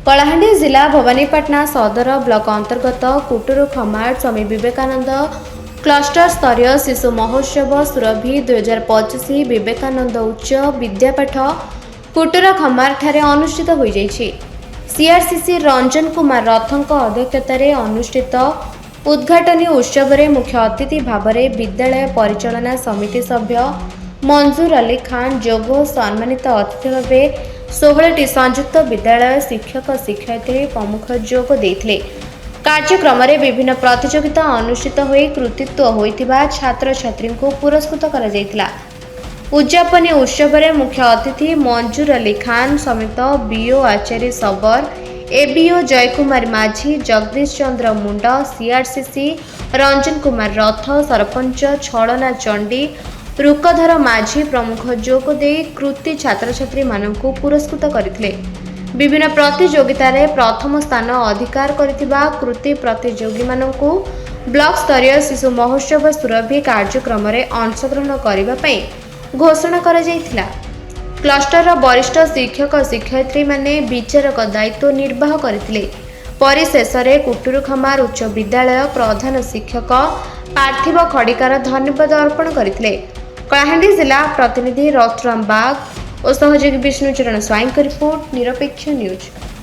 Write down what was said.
कलाहांडी जिला भवानीपाटना सदर ब्लॉक अंतर्गत कुटुरु खमाड़ स्वामी विवेकानंद क्लस्टर स्तरीय शिशु महोत्सव सुरभि 2025 विवेकानंद उच्च विद्यापीठ कुटुर खमाड़ ठारे अनुष्ठित हो जाइछि। सीआरसीसी रंजन कुमार रथंक अध्यक्षतार अनुष्ठित उद्घाटनी उत्सव में मुख्य अतिथि भाव में विद्यालय परिचालना समिति सभ्य मंजूर अली खान जोग सम्मानित अतिथि भाव 16टी संयुक्त विद्यालय शिक्षक शिक्षयित्री प्रमुख जोग देते। कार्यक्रम में विभिन्न प्रतियोगिता अनुष्ठित होई कृतित्व होइतिबा छात्र छात्री को पुरस्कृत करा जायतिला। उद्यापनी उत्सव में मुख्य अतिथि मंजूर अली खान समेत बीओ आचार्य सबर एबीओ जयकुमार माझी जगदीश चंद्र मुंड सीआरसीसी रंजन कुमार रथ सरपंच छलना चंडी रुकधर माझी प्रमुख जोग दे कृति छात्र छात्री मानकु पुरस्कृत करथिले। विभिन्न प्रतियोगिता रे प्रथम स्थान अधिकार करथिबा कृति प्रतियोगी मानकु ब्लॉक स्तरीय शिशु महोत्सव सुरभि कार्यक्रम रे अंशग्रहण करिबा पई घोषणा करा जायथिला। क्लस्टर वरिष्ठ शिक्षक शिक्षयित्री माने विचारक दायित्व निर्वाह करथिले। परिशेष रे कुटुरु खमार उच्च विद्यालय प्रधान शिक्षक पार्थिव खड़िकार धन्यवाद अर्पण करथिले। कलाहांडी जिला प्रतिनिधि रथराम बाग और सहयोगी विष्णुचरण स्वाईं का रिपोर्ट निरपेक्ष न्यूज।